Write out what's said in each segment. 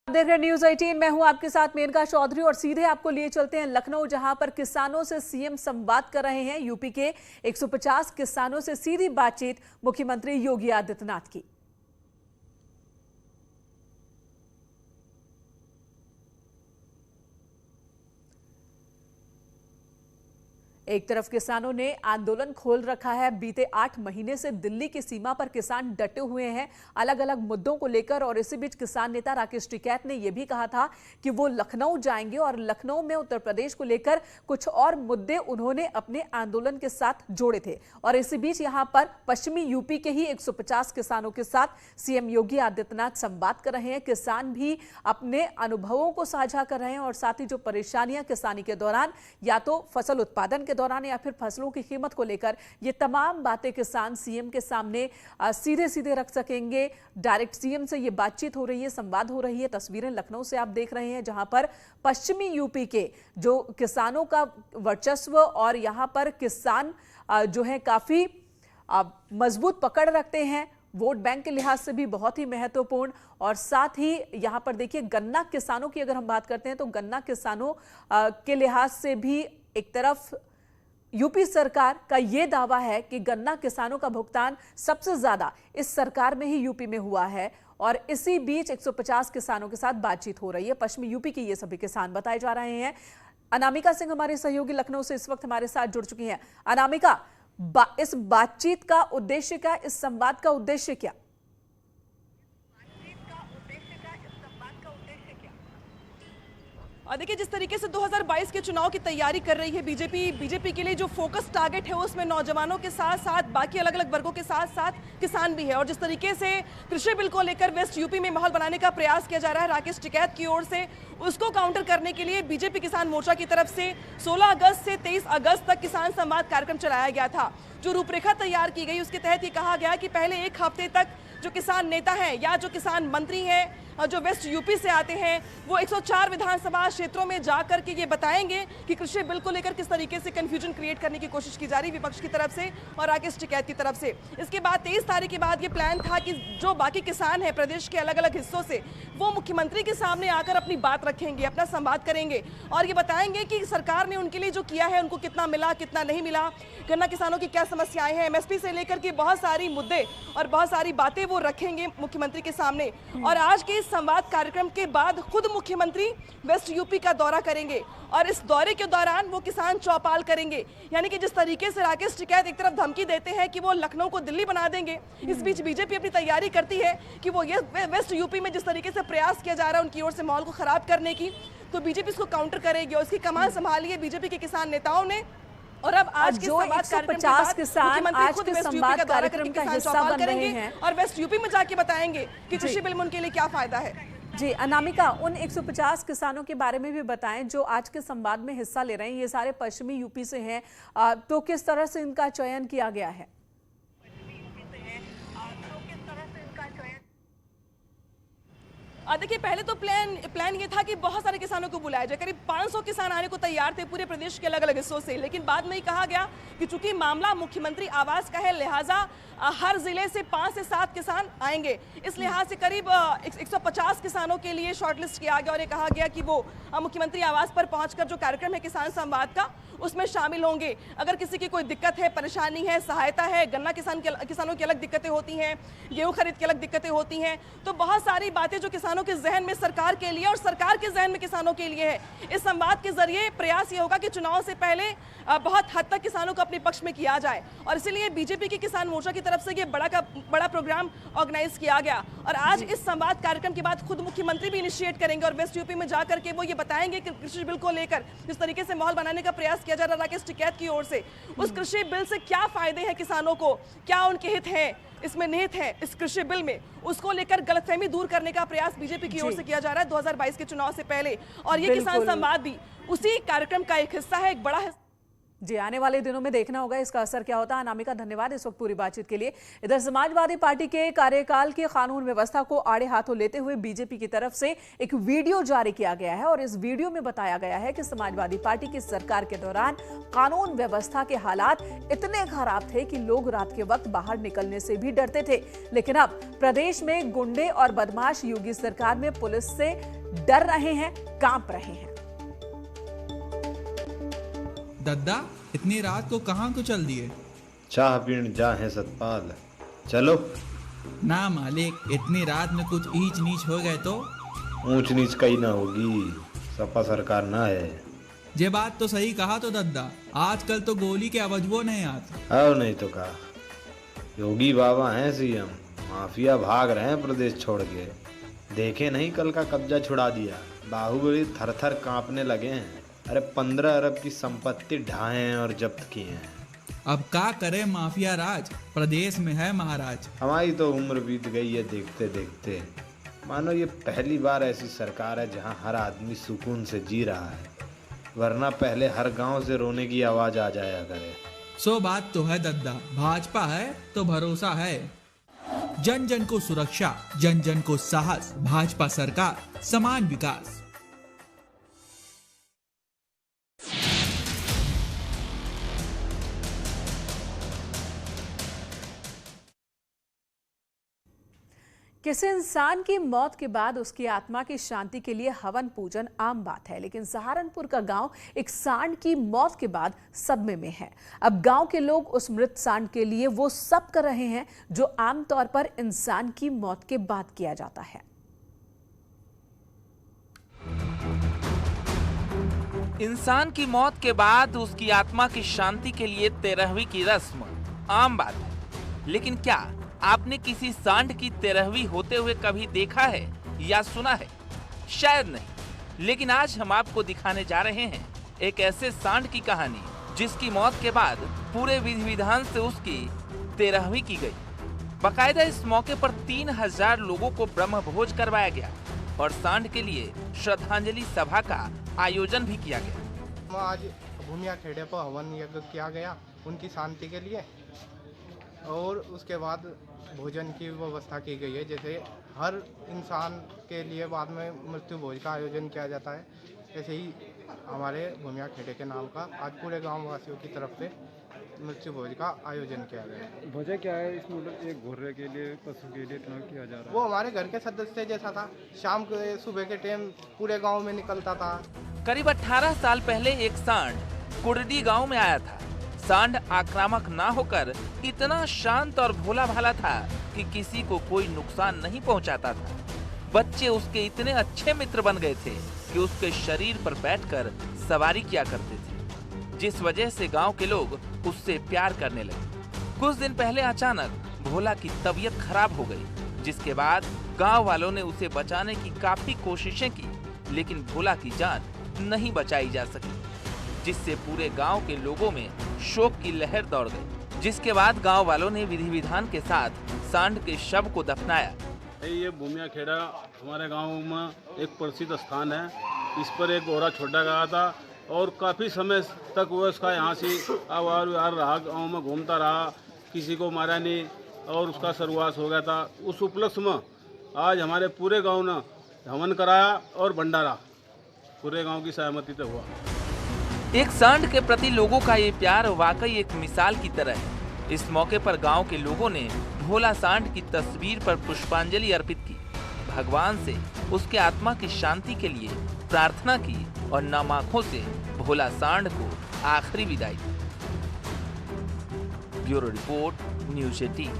देख रहे न्यूज 18। मैं हूं आपके साथ मेनका चौधरी और सीधे आपको लिए चलते हैं लखनऊ, जहां पर किसानों से सीएम संवाद कर रहे हैं। यूपी के 150 किसानों से सीधी बातचीत मुख्यमंत्री योगी आदित्यनाथ की। एक तरफ किसानों ने आंदोलन खोल रखा है। बीते 8 महीने से दिल्ली की सीमा पर किसान डटे हुए हैं अलग अलग मुद्दों को लेकर। और इसी बीच किसान नेता राकेश टिकैत ने यह भी कहा था कि वो लखनऊ जाएंगे और लखनऊ में उत्तर प्रदेश को लेकर कुछ और मुद्दे उन्होंने अपने आंदोलन के साथ जोड़े थे। और इसी बीच यहां पर पश्चिमी यूपी के ही 150 किसानों के साथ सीएम योगी आदित्यनाथ संवाद कर रहे हैं। किसान भी अपने अनुभवों को साझा कर रहे हैं और साथ ही जो परेशानियां किसानी के दौरान या तो फसल उत्पादन के दौरान या फिर फसलों की कीमत को लेकर, ये तमाम बातें किसान सीएम के सामने सीधे सीधे रख सकेंगे। डायरेक्ट सीएम से ये बातचीत हो रही है, संवाद हो रही है। तस्वीरें लखनऊ से आप देख रहे हैं, जहां पर पश्चिमी यूपी के जो किसानों का वर्चस्व और यहां पर किसान जो है काफी मजबूत पकड़ रखते हैं, वोट बैंक के लिहाज से भी बहुत ही महत्वपूर्ण। और साथ ही यहां पर देखिए गन्ना किसानों की अगर हम बात करते हैं तो गन्ना किसानों के लिहाज से भी एक तरफ यूपी सरकार का यह दावा है कि गन्ना किसानों का भुगतान सबसे ज्यादा इस सरकार में ही यूपी में हुआ है। और इसी बीच 150 किसानों के साथ बातचीत हो रही है। पश्चिमी यूपी के ये सभी किसान बताए जा रहे हैं। अनामिका सिंह हमारे सहयोगी लखनऊ से इस वक्त हमारे साथ जुड़ चुकी हैं। अनामिका, इस बातचीत का उद्देश्य क्या, इस संवाद का उद्देश्य क्या? देखिए, जिस तरीके से 2022 के चुनाव की तैयारी कर रही है बीजेपी के लिए जो फोकस टारगेट है उसमें नौजवानों के साथ साथ बाकी अलग अलग वर्गों के साथ साथ किसान भी है। और जिस तरीके से कृषि बिल को लेकर वेस्ट यूपी में माहौल बनाने का प्रयास किया जा रहा है राकेश टिकैत की ओर से, उसको काउंटर करने के लिए बीजेपी किसान मोर्चा की तरफ से 16 अगस्त से 23 अगस्त तक किसान संवाद कार्यक्रम चलाया गया था। जो रूपरेखा तैयार की गई उसके तहत ये कहा गया कि पहले एक हफ्ते तक जो किसान नेता हैं या जो किसान मंत्री हैं जो वेस्ट यूपी से आते हैं वो 104 विधानसभा क्षेत्रों में जाकर के ये बताएंगे कि कृषि बिल को लेकर किस तरीके से कंफ्यूजन क्रिएट करने की कोशिश की जा रही है विपक्ष की तरफ से और राकेश टिकैत की तरफ से। इसके बाद 23 तारीख के बाद ये प्लान था कि जो बाकी किसान हैं प्रदेश के अलग अलग हिस्सों से, वो मुख्यमंत्री के सामने आकर अपनी बात रखेंगे, अपना संवाद करेंगे और ये बताएंगे कि सरकार ने उनके लिए जो किया है उनको कितना मिला, कितना नहीं मिला, गन्ना किसानों की क्या समस्याएं हैं, एमएसपी से लेकर के बहुत सारी मुद्दे और बहुत सारी बातें वो रखेंगे मुख्यमंत्री के सामने। और आज के संवाद कार्यक्रम के बाद खुद मुख्यमंत्री वेस्ट यूपी का दौरा करेंगे और इस दौरे के दौरान वो किसान चौपाल करेंगे। यानी कि जिस तरीके से राकेश टिकैत एक तरफ धमकी देते हैं कि वो लखनऊ को दिल्ली बना देंगे, इस बीच बीजेपी अपनी तैयारी करती है कि वो ये वेस्ट यूपी में जिस तरीके से प्रयास किया जा रहा है उनकी ओर से माहौल को खराब करने की, तो बीजेपी इसको काउंटर करेगी। और उसकी कमान संभाली है बीजेपी के किसान नेताओं ने। और अब आज जो 150 किसान आज के संवाद कार्यक्रम का हिस्सा बन रहे हैं और वेस्ट यूपी में जाके बताएंगे कि कृषि बिल में उनके लिए क्या फायदा है। जी अनामिका, उन 150 किसानों के बारे में भी बताएं जो आज के संवाद में हिस्सा ले रहे हैं। ये सारे पश्चिमी यूपी से हैं, तो किस तरह से इनका चयन किया गया है? देखिए, पहले तो प्लान ये था कि बहुत सारे किसानों को बुलाया जाए। करीब 500 किसान आने को तैयार थे पूरे प्रदेश के अलग अलग हिस्सों से, लेकिन बाद में कहा गया कि चूंकि मामला मुख्यमंत्री आवास का है, लिहाजा हर जिले से 5 से 7 किसान आएंगे। इस लिहाज से करीब 150 किसानों के लिए शॉर्टलिस्ट किया गया और ये कहा गया कि वो मुख्यमंत्री आवास पर पहुंचकर जो कार्यक्रम है किसान संवाद का उसमें शामिल होंगे। अगर किसी की कोई दिक्कत है, परेशानी है, सहायता है, गन्ना किसानों की अलग दिक्कतें होती हैं, गेहूं खरीद की अलग दिक्कतें होती हैं, तो बहुत सारी बातें जो किसानों के जहन में सरकार के लिए और सरकार के जहन में किसानों के लिए है। इस संवाद के जरिए प्रयास ये होगा कि चुनाव से पहले बहुत हद तक किसानों को अपने पक्ष में किया जाए और इसीलिए बीजेपी की किसान मोर्चा की तरफ से ये बड़ा प्रोग्राम ऑर्गेनाइज किया गया। और आज इस संवाद कार्यक्रम के बाद खुद मुख्यमंत्री भी इनिशिएट करेंगे और वेस्ट यूपी में जाकर के वो ये बताएंगे कि कृषि बिल को लेकर जिस तरीके से माहौल बनाने का प्रयास किया जा रहा है राकेश टिकैत की ओर से, उस कृषि बिल से क्या फायदे हैं किसानों को, क्या उनके हित हैं इसमें निहित है इस कृषि बिल में, उसको लेकर गलतफहमी दूर करने का प्रयास बीजेपी की ओर से किया जा रहा है 2022 के चुनाव से पहले। और ये किसान संवाद भी उसी कार्यक्रम का एक हिस्सा है, एक बड़ा हिस्सा। जी, आने वाले दिनों में देखना होगा इसका असर क्या होता है। अनामिका, धन्यवाद इस वक्त पूरी बातचीत के लिए। इधर समाजवादी पार्टी के कार्यकाल की कानून व्यवस्था को आड़े हाथों लेते हुए बीजेपी की तरफ से एक वीडियो जारी किया गया है और इस वीडियो में बताया गया है कि समाजवादी पार्टी की सरकार के दौरान कानून व्यवस्था के हालात इतने खराब थे कि लोग रात के वक्त बाहर निकलने से भी डरते थे। लेकिन अब प्रदेश में गुंडे और बदमाश योगी सरकार में पुलिस से डर रहे हैं, कांप रहे हैं। दद्दा, इतनी रात को कहाँ को चल दिए? चाह पीण जा है सतपाल, चलो। ना मालिक, इतनी रात में कुछ ईच नीच हो गए तो? ऊंच नीच कहीं ना होगी, सपा सरकार ना है। ये बात तो सही कहा तो दद्दा, आजकल तो गोली के आवाजवो नहीं आते। आओ नहीं तो कहा, योगी बाबा हैं सीएम, माफिया भाग रहे हैं प्रदेश छोड़ के। देखे नहीं कल का कब्जा छुड़ा दिया, बाहुबली थर थर कांपने लगे हैं। अरे 15 अरब की संपत्ति ढाए हैं और जब्त किए हैं। अब क्या करे माफिया राज, प्रदेश में है महाराज। हमारी तो उम्र बीत गई है देखते देखते। मानो ये पहली बार ऐसी सरकार है जहां हर आदमी सुकून से जी रहा है, वरना पहले हर गांव से रोने की आवाज आ जाया करे। सो बात तो है दद्दा, भाजपा है तो भरोसा है। जन जन को सुरक्षा, जन जन को साहस, भाजपा सरकार, समान विकास। किसी इंसान की मौत के बाद उसकी आत्मा की शांति के लिए हवन पूजन आम बात है, लेकिन सहारनपुर का गांव एक सांड की मौत के बाद सदमे में है। अब गांव के लोग उस मृत सांड के लिए वो सब कर रहे हैं जो आमतौर पर इंसान की मौत के बाद किया जाता है। इंसान की मौत के बाद उसकी आत्मा की शांति के लिए 13वीं की रस्म आम बात है, लेकिन क्या आपने किसी सांड की 13वीं होते हुए कभी देखा है या सुना है? शायद नहीं, लेकिन आज हम आपको दिखाने जा रहे हैं एक ऐसे सांड की कहानी जिसकी मौत के बाद पूरे विधि विधान से उसकी 13वीं की गई। बाकायदा इस मौके पर 3000 लोगों को ब्रह्म भोज करवाया गया और सांड के लिए श्रद्धांजलि सभा का आयोजन भी किया गया। आज भूमिया खेड़े पर हवन यज्ञ किया गया उनकी शांति के लिए, और उसके बाद भोजन की व्यवस्था की गई है। जैसे हर इंसान के लिए बाद में मृत्यु भोज का आयोजन किया जाता है, ऐसे ही हमारे भूमिया खेड़े के नाम का आज पूरे गांव वासियों की तरफ से मृत्यु भोज का आयोजन किया गया। भोज क्या है इसमें? मतलब एक घोड़े के लिए, पशु के लिए इतना किया जा रहा है? वो हमारे घर के सदस्य जैसा था, शाम के सुबह के टाइम पूरे गाँव में निकलता था। करीब 18 साल पहले एक सांड कुर्डी गाँव में आया था। सांड आक्रामक ना होकर इतना शांत और भोला भाला था कि किसी को कोई नुकसान नहीं पहुंचाता था। बच्चे उसके इतने अच्छे मित्र बन गए थे कि उसके शरीर पर बैठकर सवारी किया करते थे, जिस वजह से गांव के लोग उससे प्यार करने लगे। कुछ दिन पहले अचानक भोला की तबीयत खराब हो गई, जिसके बाद गांव वालों ने उसे बचाने की काफी कोशिशें की, लेकिन भोला की जान नहीं बचाई जा सकी, जिससे पूरे गांव के लोगों में शोक की लहर दौड़ गई। जिसके बाद गांव वालों ने विधि विधान के साथ सांड के शव को दफनाया। ये भूमिया खेड़ा हमारे गांव में एक प्रसिद्ध स्थान है। इस पर एक घोड़ा छोड़ा गया था और काफ़ी समय तक वो इसका यहाँ से आवार रहा, गाँव में घूमता रहा, किसी को मारा नहीं और उसका सर्वनाश हो गया था। उस उपलक्ष्य में आज हमारे पूरे गाँव ने हवन कराया और भंडारा पूरे गाँव की सहमति से हुआ। एक सांड के प्रति लोगों का ये प्यार वाकई एक मिसाल की तरह है। इस मौके पर गांव के लोगों ने भोला सांड की तस्वीर पर पुष्पांजलि अर्पित की, भगवान से उसके आत्मा की शांति के लिए प्रार्थना की और नम आंखों से भोला सांड को आखिरी विदाई दी। Bureau report, news 18।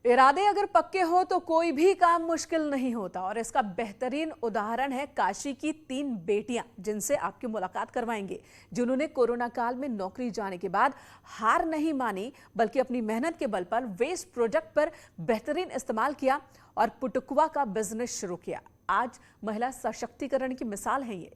इरादे अगर पक्के हो तो कोई भी काम मुश्किल नहीं होता, और इसका बेहतरीन उदाहरण है काशी की 3 बेटियां, जिनसे आपकी मुलाकात करवाएंगे, जिन्होंने कोरोना काल में नौकरी जाने के बाद हार नहीं मानी, बल्कि अपनी मेहनत के बल पर वेस्ट प्रोडक्ट पर बेहतरीन इस्तेमाल किया और पुटुकवा का बिजनेस शुरू किया। आज महिला सशक्तिकरण की मिसाल है ये।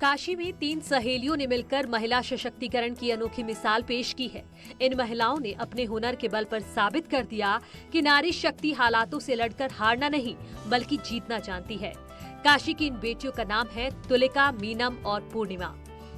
काशी में 3 सहेलियों ने मिलकर महिला सशक्तिकरण की अनोखी मिसाल पेश की है। इन महिलाओं ने अपने हुनर के बल पर साबित कर दिया कि नारी शक्ति हालातों से लड़कर हारना नहीं बल्कि जीतना जानती है। काशी की इन बेटियों का नाम है तुलिका, मीनम और पूर्णिमा।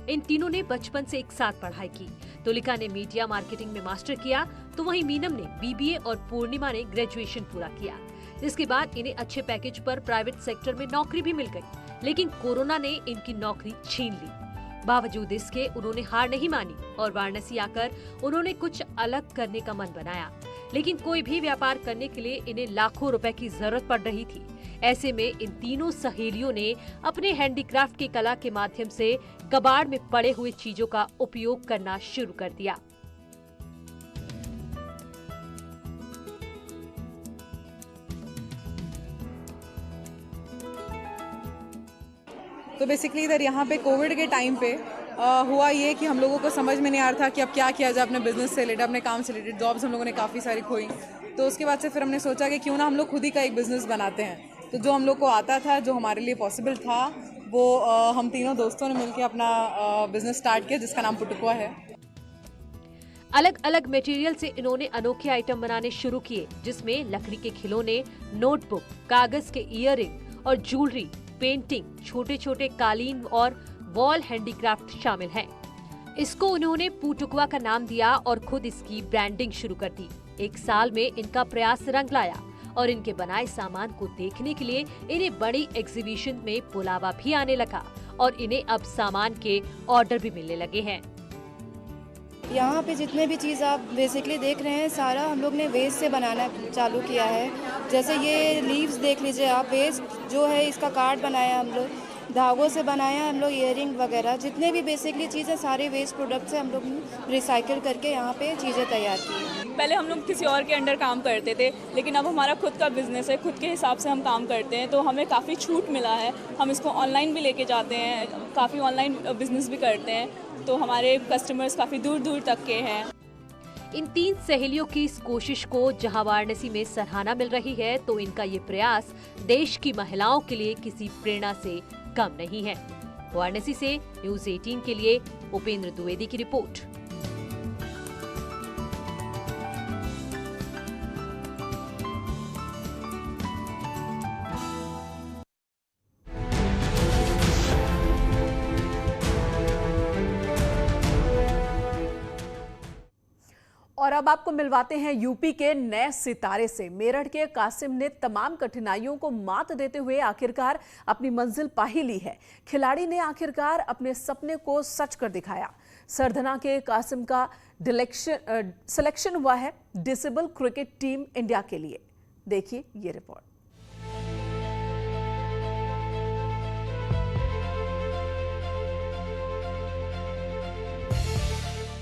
इन तीनों ने बचपन से एक साथ पढ़ाई की। तुलिका ने मीडिया मार्केटिंग में मास्टर किया तो वहीं मीनम ने बीबीए और पूर्णिमा ने ग्रेजुएशन पूरा किया। इसके बाद इन्हें अच्छे पैकेज पर प्राइवेट सेक्टर में नौकरी भी मिल गई, लेकिन कोरोना ने इनकी नौकरी छीन ली। बावजूद इसके उन्होंने हार नहीं मानी और वाराणसी आकर उन्होंने कुछ अलग करने का मन बनाया। लेकिन कोई भी व्यापार करने के लिए इन्हें लाखों रुपए की जरूरत पड़ रही थी। ऐसे में इन तीनों सहेलियों ने अपने हैंडीक्राफ्ट की कला के माध्यम से कबाड़ में पड़े हुए चीजों का उपयोग करना शुरू कर दिया। तो बेसिकली इधर यहाँ पे कोविड के टाइम पे हुआ ये कि हम लोगों को समझ में नहीं आ रहा था कि अब क्या किया जाए अपने बिजनेस से रिलेटेड, अपने काम से रिलेटेड। जॉब्स हम लोगों ने काफ़ी सारी खोई, तो उसके बाद से फिर हमने सोचा कि क्यों ना हम लोग खुद ही का एक बिज़नेस बनाते हैं। तो जो हम लोग को आता था, जो हमारे लिए पॉसिबल था, वो हम तीनों दोस्तों ने मिलकर अपना बिजनेस स्टार्ट किया जिसका नाम पुटुकुआ है। अलग अलग मटेरियल से इन्होंने अनोखे आइटम बनाने शुरू किए, जिसमें लकड़ी के खिलौने, नोटबुक, कागज के ईयरिंग और ज्वेलरी, पेंटिंग, छोटे छोटे कालीन और वॉल हैंडीक्राफ्ट शामिल हैं। इसको उन्होंने पुटुकुआ का नाम दिया और खुद इसकी ब्रांडिंग शुरू कर दी। 1 साल में इनका प्रयास रंग लाया और इनके बनाए सामान को देखने के लिए इन्हें बड़ी एग्जीबिशन में बुलावा भी आने लगा और इन्हें अब सामान के ऑर्डर भी मिलने लगे हैं। यहाँ पे जितने भी चीज़ आप बेसिकली देख रहे हैं, सारा हम लोग ने वेस्ट से बनाना चालू किया है। जैसे ये लीव्स देख लीजिए आप, वेस्ट जो है इसका कार्ड बनाया हम लोग, धागों से बनाया हम लोग ईयरिंग वगैरह, जितने भी बेसिकली चीज़ें सारे वेस्ट प्रोडक्ट से हम लोग रिसाइकिल करके यहाँ पे चीज़ें तैयार की। पहले हम लोग किसी और के अंडर काम करते थे, लेकिन अब हमारा खुद का बिजनेस है, खुद के हिसाब से हम काम करते हैं, तो हमें काफ़ी छूट मिला है। हम इसको ऑनलाइन भी लेके जाते हैं, काफ़ी ऑनलाइन बिजनेस भी करते हैं, तो हमारे कस्टमर्स काफ़ी दूर दूर तक के हैं। इन 3 सहेलियों की इस कोशिश को जहां वाराणसी में सराहना मिल रही है, तो इनका ये प्रयास देश की महिलाओं के लिए किसी प्रेरणा से कम नहीं है। वाराणसी से न्यूज़ 18 के लिए उपेंद्र द्विवेदी की रिपोर्ट। और अब आपको मिलवाते हैं यूपी के नए सितारे से। मेरठ के कासिम ने तमाम कठिनाइयों को मात देते हुए आखिरकार अपनी मंजिल पा ही ली है। खिलाड़ी ने आखिरकार अपने सपने को सच कर दिखाया। सरधना के कासिम का सिलेक्शन हुआ है डिसेबल क्रिकेट टीम इंडिया के लिए। देखिए ये रिपोर्ट।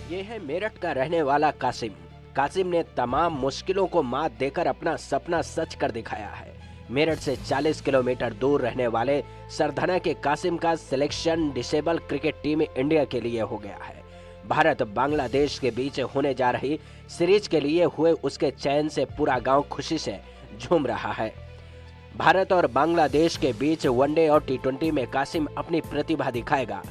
ये है मेरठ का रहने वाला कासिम। कासिम ने तमाम मुश्किलों को मात देकर अपना सपना सच कर दिखाया है। मेरठ से 40 किलोमीटर दूर रहने वाले सरधना के कासिम का selection disable cricket team India के लिए हो गया है। भारत बांग्लादेश के बीच होने जा रही सीरीज के लिए हुए उसके चयन से पूरा गांव खुशी से झूम रहा है। भारत और बांग्लादेश के बीच वनडे और T20 में कासिम अपनी प्रतिभा दिखाएगा।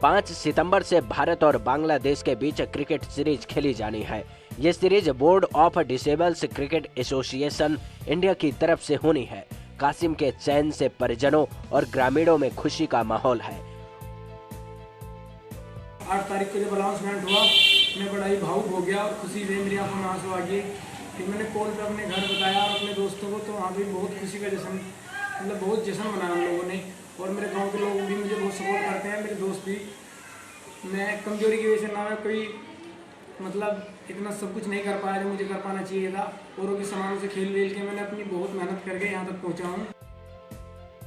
5 सितंबर से भारत और बांग्लादेश के बीच क्रिकेट सीरीज खेली जानी है। ये series board of disables cricket association India की तरफ से होनी है। कासिम के चयन से परिजनों और ग्रामीणों में खुशी का माहौल है। 8 तारीख को जब अनाउंसमेंट हुआ, मैं बड़ा ही भावुक हो गया और खुशी से मेरी आंखों में आंसू आ गए। फिर मैंने कॉल पे अपने घर बताया और अपने दोस्तों को, तो वहाँ भी बहुत खुशी का जश्न, मतलब बहुत जश्न मनाया हम लोगों ने। और मेरे गांव के लोग भी मुझे बहुत सपोर्ट करते हैं, मेरे दोस्त भी। मैं कमजोरी की वजह से ना मैं कोई मतलब इतना सब कुछ नहीं कर पाया जो मुझे कर पाना चाहिए था। औरों के सामानों से खेल वेल के मैंने अपनी बहुत मेहनत करके यहाँ तक पहुँचा हूँ।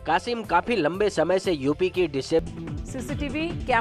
कासिम काफी लंबे समय से यूपी की CCTV